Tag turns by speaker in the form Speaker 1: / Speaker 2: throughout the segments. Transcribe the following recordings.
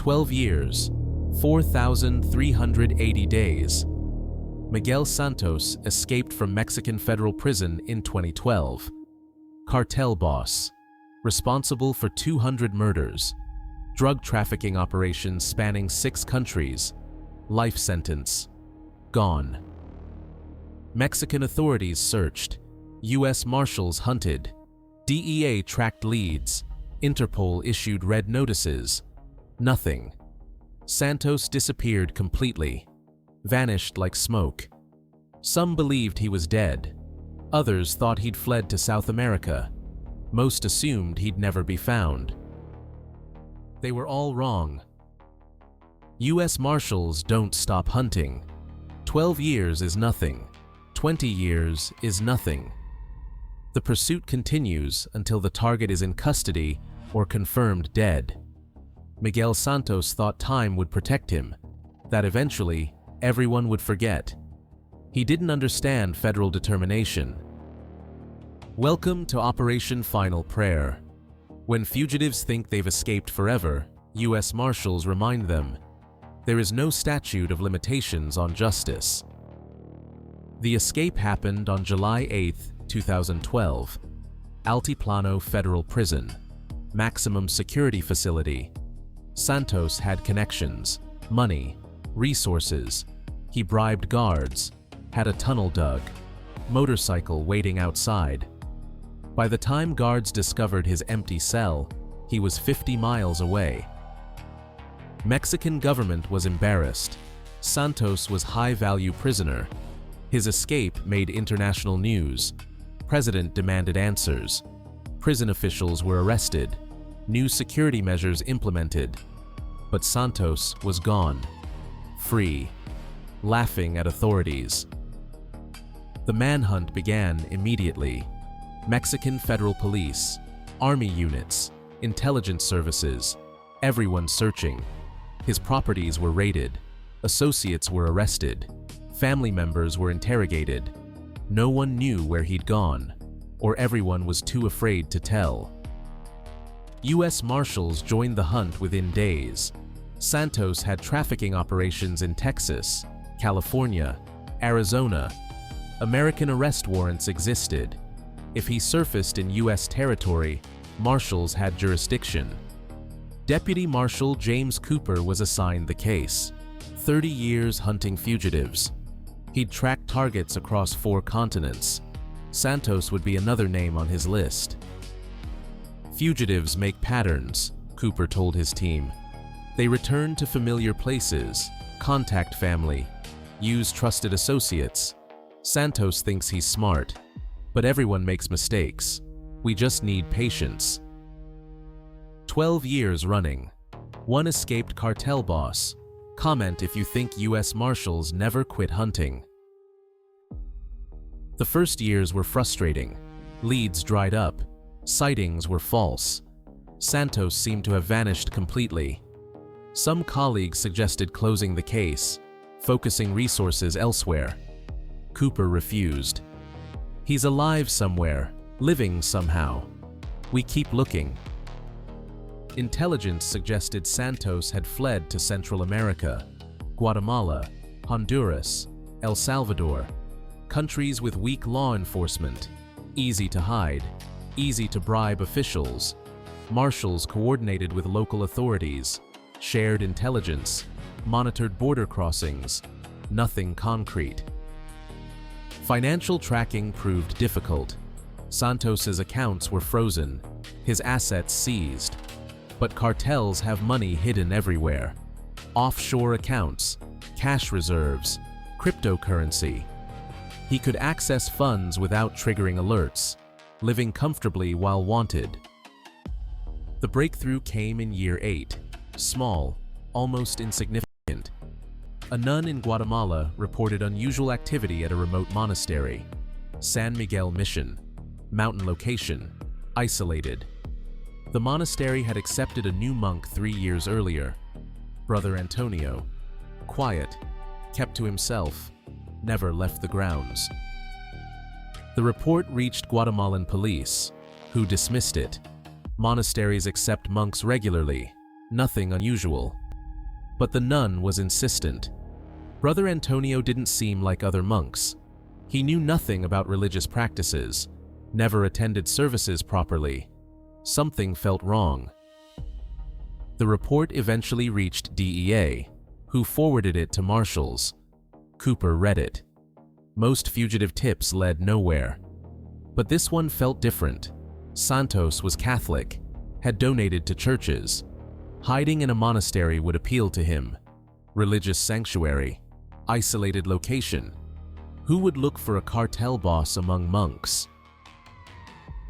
Speaker 1: 12 years, 4,380 days. Miguel Santos escaped from Mexican federal prison in 2012. Cartel boss, responsible for 200 murders, drug trafficking operations spanning 6 countries, life sentence, gone. Mexican authorities searched, U.S. Marshals hunted, DEA tracked leads, Interpol issued red notices. Nothing. Santos disappeared completely, vanished like smoke. Some believed he was dead. Others thought he'd fled to South America. Most assumed he'd never be found. They were all wrong. U.S. Marshals don't stop hunting. 12 years is nothing. 20 years is nothing. The pursuit continues until the target is in custody or confirmed dead. Miguel Santos thought time would protect him, that eventually everyone would forget. He didn't understand federal determination. Welcome to Operation Final Prayer. When fugitives think they've escaped forever, U.S. Marshals remind them, there is no statute of limitations on justice. The escape happened on July 8, 2012. Altiplano Federal Prison, maximum security facility. Santos had connections, money, resources. He bribed guards, had a tunnel dug, motorcycle waiting outside. By the time guards discovered his empty cell, he was 50 miles away. Mexican government was embarrassed. Santos was high-value prisoner. His escape made international news. President demanded answers. Prison officials were arrested. New security measures implemented. But Santos was gone, free, laughing at authorities. The manhunt began immediately. Mexican federal police, army units, intelligence services, everyone searching. His properties were raided. Associates were arrested. Family members were interrogated. No one knew where he'd gone, or everyone was too afraid to tell. U.S. Marshals joined the hunt within days. Santos had trafficking operations in Texas, California, Arizona. American arrest warrants existed. If he surfaced in U.S. territory, Marshals had jurisdiction. Deputy Marshal James Cooper was assigned the case. 30 years hunting fugitives. He'd tracked targets across 4 continents. Santos would be another name on his list. Fugitives make patterns, Cooper told his team. They return to familiar places, contact family, use trusted associates. Santos thinks he's smart, but everyone makes mistakes. We just need patience. 12 years running. One escaped cartel boss. Comment if you think U.S. Marshals never quit hunting. The first years were frustrating. Leads dried up. Sightings were false. Santos seemed to have vanished completely. Some colleagues suggested closing the case, focusing resources elsewhere. Cooper refused. He's alive somewhere, living somehow. We keep looking. Intelligence suggested Santos had fled to Central America, Guatemala, Honduras, El Salvador, countries with weak law enforcement, easy to hide, easy to bribe officials. Marshals coordinated with local authorities, shared intelligence, monitored border crossings. Nothing concrete. Financial tracking proved difficult. Santos's accounts were frozen, his assets seized. But cartels have money hidden everywhere. Offshore accounts, cash reserves, cryptocurrency. He could access funds without triggering alerts, living comfortably while wanted. The breakthrough came in year 8, small, almost insignificant. A nun in Guatemala reported unusual activity at a remote monastery. San Miguel Mission, mountain location, isolated. The monastery had accepted a new monk 3 years earlier, Brother Antonio. Quiet, kept to himself, never left the grounds. The report reached Guatemalan police, who dismissed it. Monasteries accept monks regularly, nothing unusual. But the nun was insistent. Brother Antonio didn't seem like other monks. He knew nothing about religious practices, never attended services properly. Something felt wrong. The report eventually reached DEA, who forwarded it to Marshals. Cooper read it. Most fugitive tips led nowhere. But this one felt different. Santos was Catholic, had donated to churches. Hiding in a monastery would appeal to him. Religious sanctuary, isolated location. Who would look for a cartel boss among monks?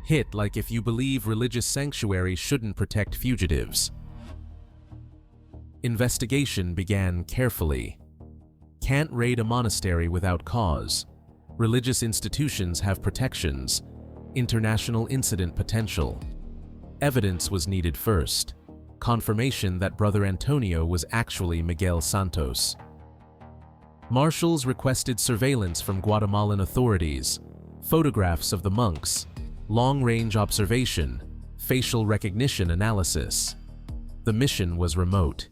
Speaker 1: Hit like if you believe religious sanctuary shouldn't protect fugitives. Investigation began carefully. Can't raid a monastery without cause. Religious institutions have protections. International incident potential. Evidence was needed first. Confirmation that Brother Antonio was actually Miguel Santos. Marshals requested surveillance from Guatemalan authorities, photographs of the monks, long-range observation, facial recognition analysis. The mission was remote.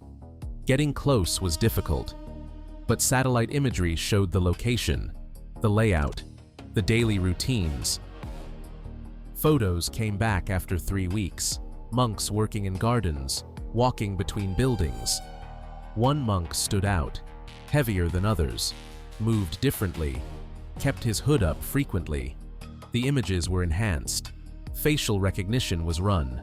Speaker 1: Getting close was difficult, but satellite imagery showed the location, the layout, the daily routines. Photos came back after 3 weeks. Monks working in gardens, walking between buildings. One monk stood out, heavier than others, moved differently, kept his hood up frequently. The images were enhanced. Facial recognition was run.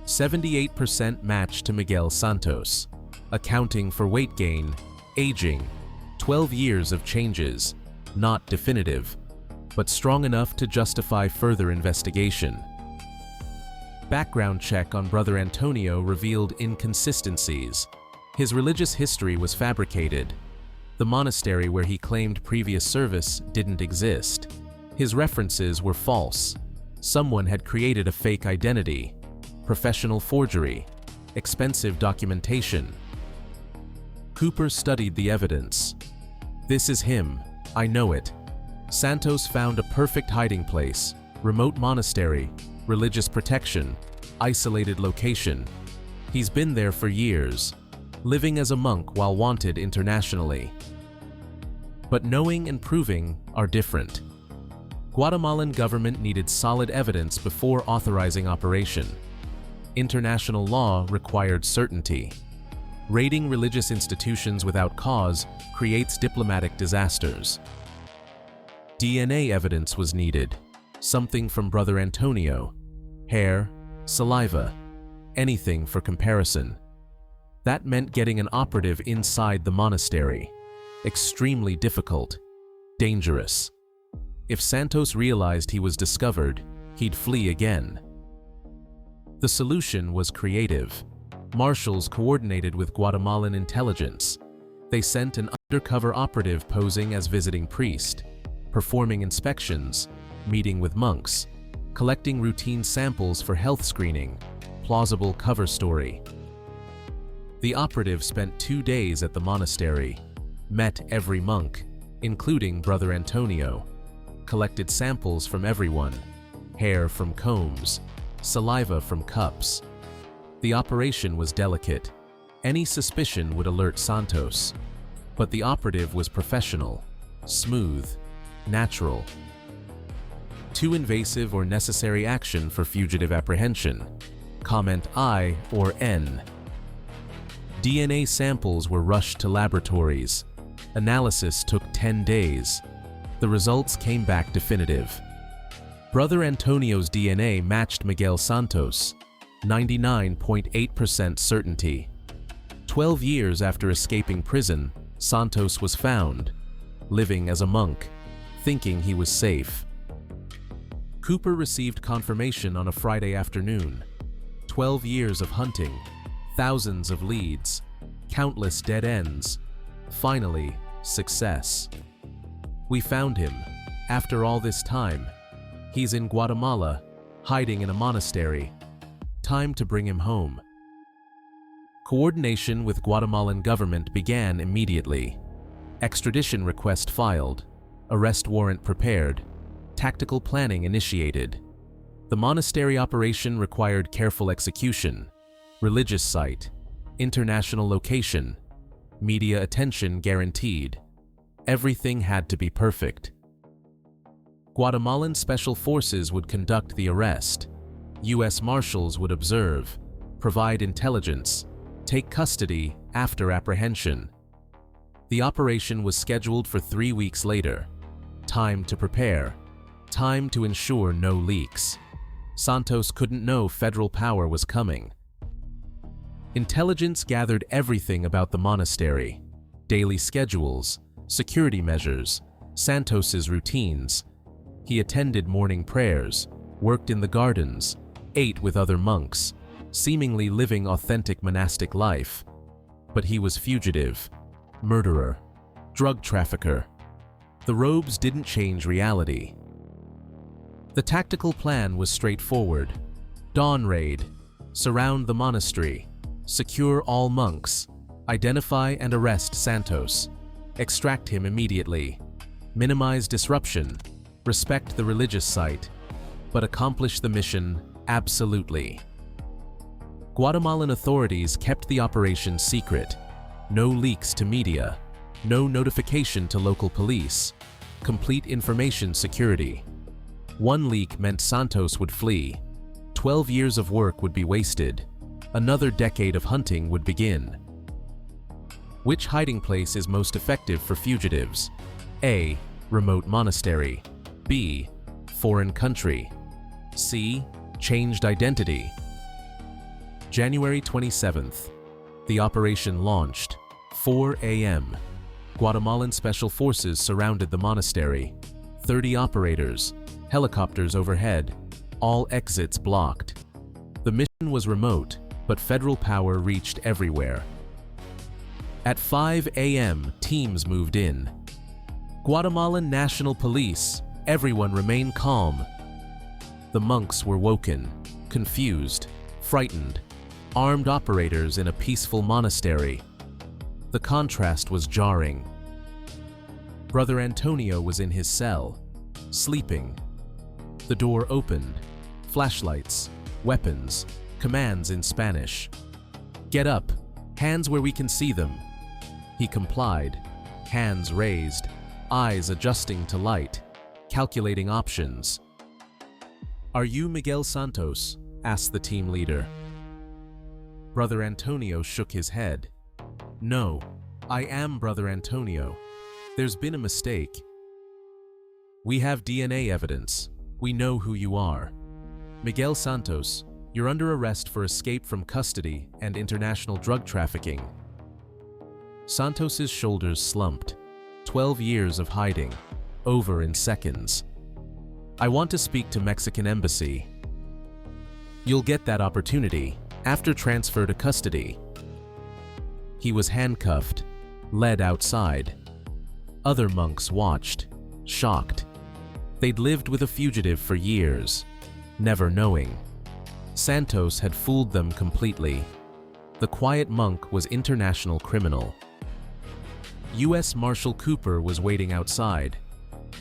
Speaker 1: 78% match to Miguel Santos, accounting for weight gain, aging, 12 years of changes, not definitive, but strong enough to justify further investigation. Background check on Brother Antonio revealed inconsistencies. His religious history was fabricated. The monastery where he claimed previous service didn't exist. His references were false. Someone had created a fake identity. Professional forgery. Expensive documentation. Cooper studied the evidence. This is him. I know it. Santos found a perfect hiding place. Remote monastery. Religious protection. Isolated location. He's been there for years. Living as a monk while wanted internationally. But knowing and proving are different. Guatemalan government needed solid evidence before authorizing operation. International law required certainty. Raiding religious institutions without cause creates diplomatic disasters. DNA evidence was needed. Something from Brother Antonio. Hair, saliva, anything for comparison. That meant getting an operative inside the monastery. Extremely difficult. Dangerous. If Santos realized he was discovered, he'd flee again. The solution was creative. Marshals coordinated with Guatemalan intelligence. They sent an undercover operative posing as visiting priest, performing inspections, meeting with monks, collecting routine samples for health screening, plausible cover story. The operative spent 2 days at the monastery, met every monk, including Brother Antonio, collected samples from everyone, hair from combs, saliva from cups. The operation was delicate. Any suspicion would alert Santos. But the operative was professional, smooth, natural. Too invasive or necessary action for fugitive apprehension. Comment I or N. DNA samples were rushed to laboratories. Analysis took 10 days. The results came back definitive. Brother Antonio's DNA matched Miguel Santos, 99.8% certainty. 12 years after escaping prison, Santos was found, living as a monk, thinking he was safe. Cooper received confirmation on a Friday afternoon. 12 years of hunting, thousands of leads, countless dead ends. Finally, success. We found him. After all this time, he's in Guatemala, hiding in a monastery. Time to bring him home. Coordination with Guatemalan government began immediately. Extradition request filed, arrest warrant prepared, tactical planning initiated. The monastery operation required careful execution. Religious site, international location, media attention guaranteed. Everything had to be perfect. Guatemalan special forces would conduct the arrest. U.S. Marshals would observe, provide intelligence, take custody after apprehension. The operation was scheduled for 3 weeks later. Time to prepare. Time to ensure no leaks. Santos couldn't know federal power was coming. Intelligence gathered everything about the monastery: daily schedules, security measures, Santos's routines. He attended morning prayers, worked in the gardens, ate with other monks, seemingly living authentic monastic life. But he was fugitive, murderer, drug trafficker. The robes didn't change reality. The tactical plan was straightforward. Dawn raid, surround the monastery, secure all monks, identify and arrest Santos, extract him immediately, minimize disruption, respect the religious site, but accomplish the mission absolutely. Guatemalan authorities kept the operation secret. No leaks to media, no notification to local police, complete information security. One leak meant Santos would flee. 12 years of work would be wasted. Another decade of hunting would begin. Which hiding place is most effective for fugitives? A. Remote monastery. B. Foreign country. C. Changed identity. January 27th. The operation launched. 4 a.m. Guatemalan special forces surrounded the monastery. 30 operators, helicopters overhead, all exits blocked. The mission was remote, but federal power reached everywhere. At 5 a.m., teams moved in. Guatemalan National Police, everyone remain calm. The monks were woken, confused, frightened, armed operators in a peaceful monastery. The contrast was jarring. Brother Antonio was in his cell, sleeping. The door opened. Flashlights, weapons, commands in Spanish. "Get up, hands where we can see them." He complied, hands raised, eyes adjusting to light, calculating options. "Are you Miguel Santos?" asked the team leader. Brother Antonio shook his head. "No, I am Brother Antonio. There's been a mistake. We have DNA evidence. We know who you are. Miguel Santos, you're under arrest for escape from custody and international drug trafficking." Santos's shoulders slumped. 12 years of hiding, over in seconds. "I want to speak to Mexican embassy." "You'll get that opportunity after transfer to custody." He was handcuffed, led outside. Other monks watched, shocked. They'd lived with a fugitive for years, never knowing. Santos had fooled them completely. The quiet monk was international criminal. U.S. Marshal Cooper was waiting outside.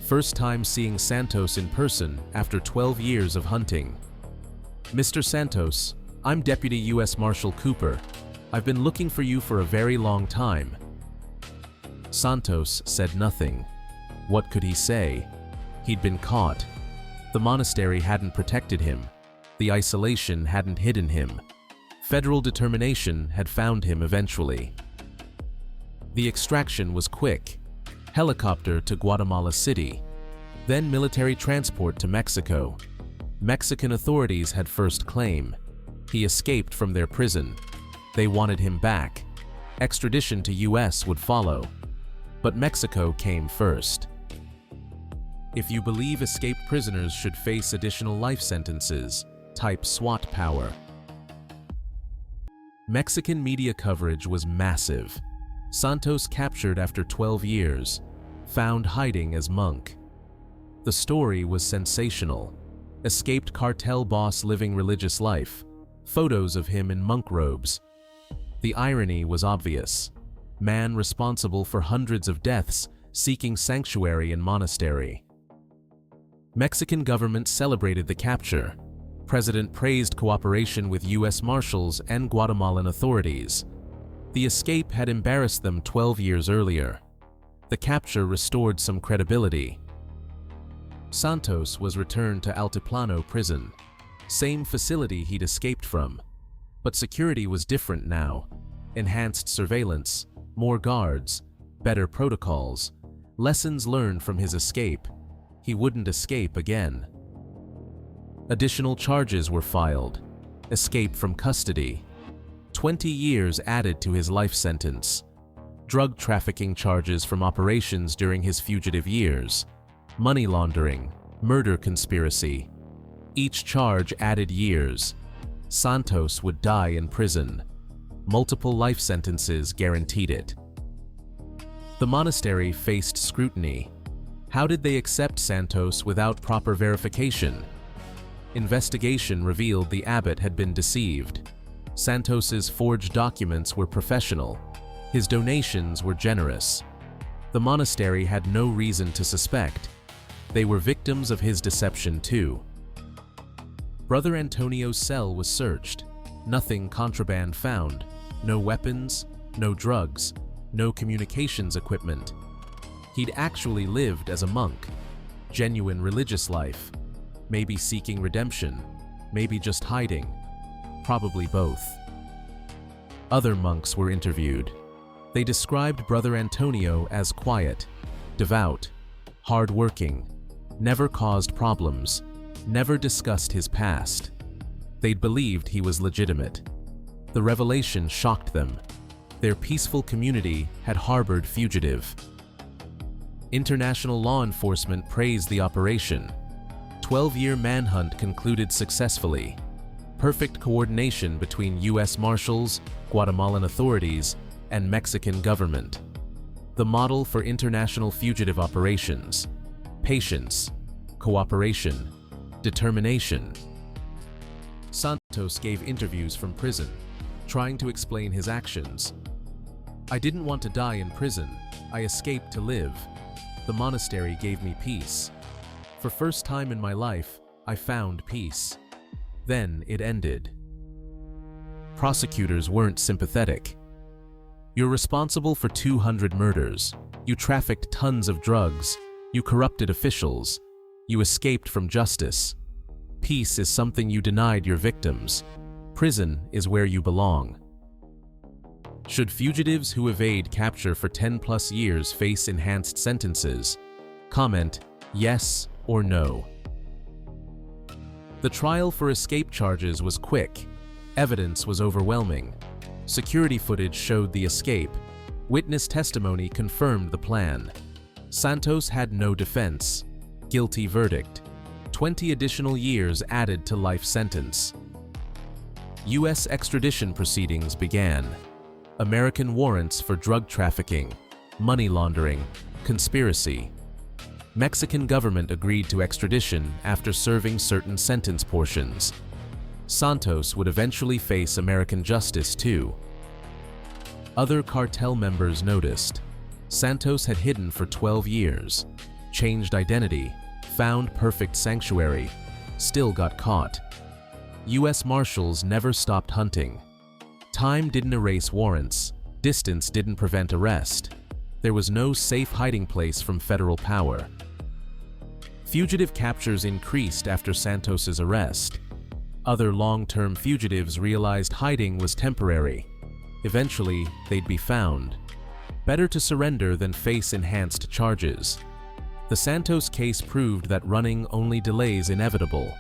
Speaker 1: First time seeing Santos in person after 12 years of hunting. "Mr. Santos, I'm Deputy U.S. Marshal Cooper. I've been looking for you for a very long time." Santos said nothing. What could he say? He'd been caught. The monastery hadn't protected him. The isolation hadn't hidden him. Federal determination had found him eventually. The extraction was quick. Helicopter to Guatemala City, then military transport to Mexico. Mexican authorities had first claim. He escaped from their prison. They wanted him back. Extradition to U.S. would follow. But Mexico came first. If you believe escaped prisoners should face additional life sentences, type SWAT power. Mexican media coverage was massive. Santos captured after 12 years, found hiding as monk. The story was sensational. Escaped cartel boss living religious life, photos of him in monk robes. The irony was obvious. Man responsible for hundreds of deaths seeking sanctuary in monastery. Mexican government celebrated the capture. President praised cooperation with U.S. Marshals and Guatemalan authorities. The escape had embarrassed them 12 years earlier. The capture restored some credibility. Santos was returned to Altiplano prison, same facility he'd escaped from. But security was different now. Enhanced surveillance, more guards, better protocols, lessons learned from his escape. He wouldn't escape again. Additional charges were filed. Escape from custody. 20 years added to his life sentence. Drug trafficking charges from operations during his fugitive years. Money laundering, murder conspiracy. Each charge added years. Santos would die in prison. Multiple life sentences guaranteed it. The monastery faced scrutiny. How did they accept Santos without proper verification? Investigation revealed the abbot had been deceived. Santos's forged documents were professional. His donations were generous. The monastery had no reason to suspect. They were victims of his deception too. Brother Antonio's cell was searched. Nothing contraband found. No weapons, no drugs, no communications equipment. He'd actually lived as a monk. Genuine religious life. Maybe seeking redemption. Maybe just hiding. Probably both. Other monks were interviewed. They described Brother Antonio as quiet, devout, hard-working, never caused problems, never discussed his past. They'd believed he was legitimate. The revelation shocked them. Their peaceful community had harbored fugitive. International law enforcement praised the operation. 12-year manhunt concluded successfully. Perfect coordination between U.S. Marshals, Guatemalan authorities, and Mexican government. The model for international fugitive operations. Patience, cooperation, determination. Santos gave interviews from prison, trying to explain his actions. I didn't want to die in prison. I escaped to live. The monastery gave me peace. For first time in my life, I found peace. Then it ended. Prosecutors weren't sympathetic. You're responsible for 200 murders. You trafficked tons of drugs. You corrupted officials. You escaped from justice. Peace is something you denied your victims. Prison is where you belong. Should fugitives who evade capture for 10+ years face enhanced sentences? Comment yes or no. The trial for escape charges was quick. Evidence was overwhelming. Security footage showed the escape. Witness testimony confirmed the plan. Santos had no defense. Guilty verdict. 20 additional years added to life sentence. U.S. extradition proceedings began. American warrants for drug trafficking, money laundering, conspiracy. Mexican government agreed to extradition after serving certain sentence portions. Santos would eventually face American justice too. Other cartel members noticed. Santos had hidden for 12 years, changed identity, found perfect sanctuary, still got caught. U.S. Marshals never stopped hunting. Time didn't erase warrants, distance didn't prevent arrest. There was no safe hiding place from federal power. Fugitive captures increased after Santos's arrest. Other long-term fugitives realized hiding was temporary. Eventually, they'd be found. Better to surrender than face enhanced charges. The Santos case proved that running only delays inevitable.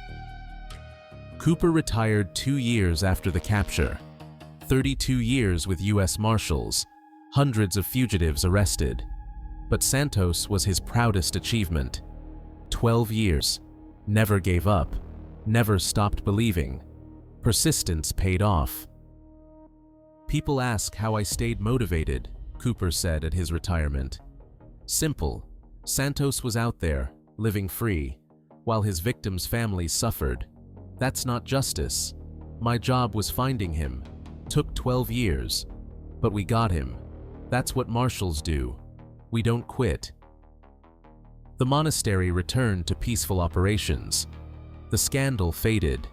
Speaker 1: Cooper retired 2 years after the capture. 32 years with U.S. Marshals, hundreds of fugitives arrested. But Santos was his proudest achievement. 12 years. Never gave up. Never stopped believing. Persistence paid off. People ask how I stayed motivated, Cooper said at his retirement. Simple. Santos was out there, living free, while his victims' families suffered. That's not justice. My job was finding him. Took 12 years. But we got him. That's what marshals do. We don't quit. The monastery returned to peaceful operations. The scandal faded.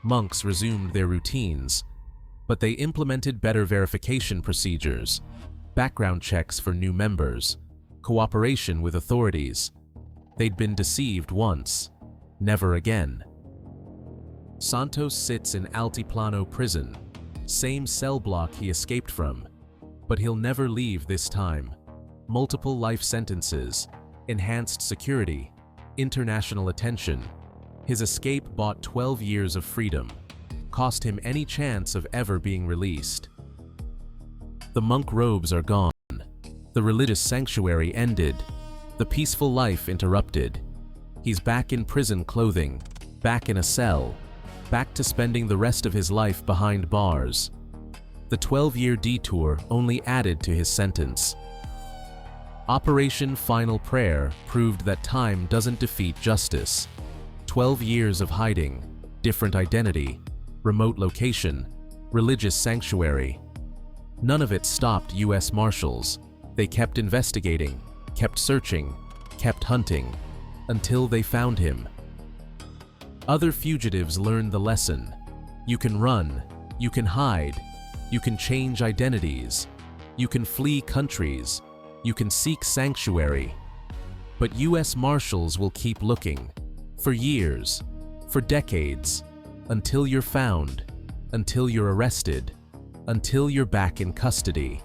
Speaker 1: Monks resumed their routines. But they implemented better verification procedures, background checks for new members, cooperation with authorities. They'd been deceived once, never again. Santos sits in Altiplano prison, same cell block he escaped from, but he'll never leave this time. Multiple life sentences, enhanced security, international attention. His escape bought 12 years of freedom, cost him any chance of ever being released. The monk robes are gone. The religious sanctuary ended. The peaceful life interrupted. He's back in prison clothing, back in a cell, back to spending the rest of his life behind bars. The 12-year detour only added to his sentence. Operation Final Prayer proved that time doesn't defeat justice. 12 years of hiding, different identity, remote location, religious sanctuary. None of it stopped U.S. Marshals. They kept investigating, kept searching, kept hunting, until they found him. Other fugitives learned the lesson. You can run, you can hide, you can change identities, you can flee countries, you can seek sanctuary. But U.S. Marshals will keep looking, for years, for decades, until you're found, until you're arrested, until you're back in custody.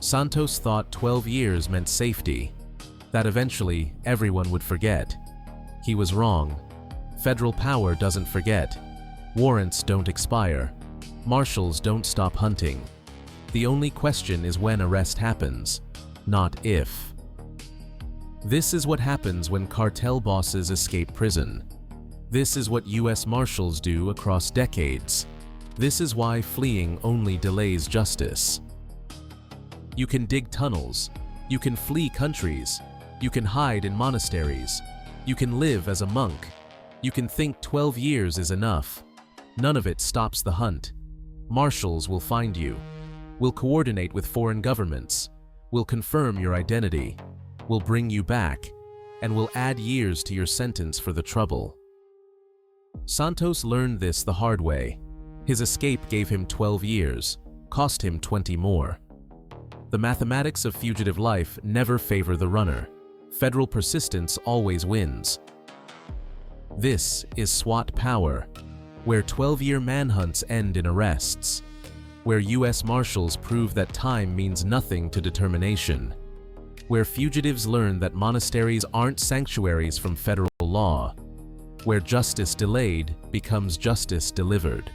Speaker 1: Santos thought 12 years meant safety, that eventually everyone would forget. He was wrong. Federal power doesn't forget. Warrants don't expire. Marshals don't stop hunting. The only question is when arrest happens, not if. This is what happens when cartel bosses escape prison. This is what U.S. Marshals do across decades. This is why fleeing only delays justice. You can dig tunnels. You can flee countries. You can hide in monasteries. You can live as a monk. You can think 12 years is enough. None of it stops the hunt. Marshals will find you. Will coordinate with foreign governments. Will confirm your identity. Will bring you back. And will add years to your sentence for the trouble. Santos learned this the hard way. His escape gave him 12 years, cost him 20 more. The mathematics of fugitive life never favor the runner. Federal persistence always wins. This is SWAT power, where 12-year manhunts end in arrests, where U.S. Marshals prove that time means nothing to determination, where fugitives learn that monasteries aren't sanctuaries from federal law, where justice delayed becomes justice delivered.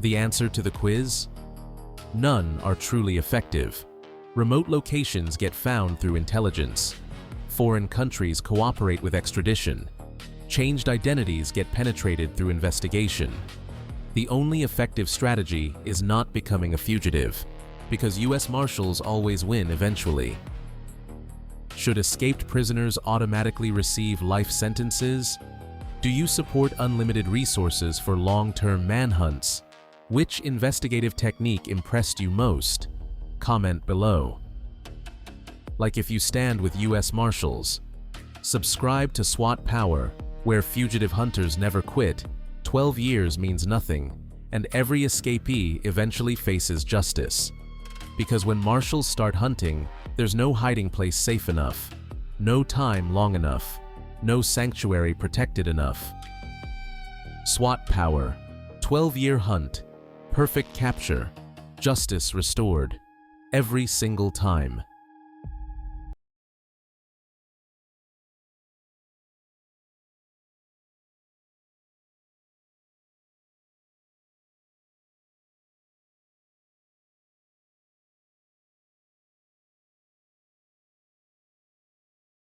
Speaker 1: The answer to the quiz? None are truly effective. Remote locations get found through intelligence. Foreign countries cooperate with extradition. Changed identities get penetrated through investigation. The only effective strategy is not becoming a fugitive, because U.S. Marshals always win eventually. Should escaped prisoners automatically receive life sentences? Do you support unlimited resources for long-term manhunts? Which investigative technique impressed you most? Comment below. Like if you stand with U.S. Marshals. Subscribe to SWAT Power, where fugitive hunters never quit. 12 years means nothing, and every escapee eventually faces justice. Because when Marshals start hunting, there's no hiding place safe enough, no time long enough, no sanctuary protected enough. SWAT Power, 12-year hunt, perfect capture, justice restored, every single time.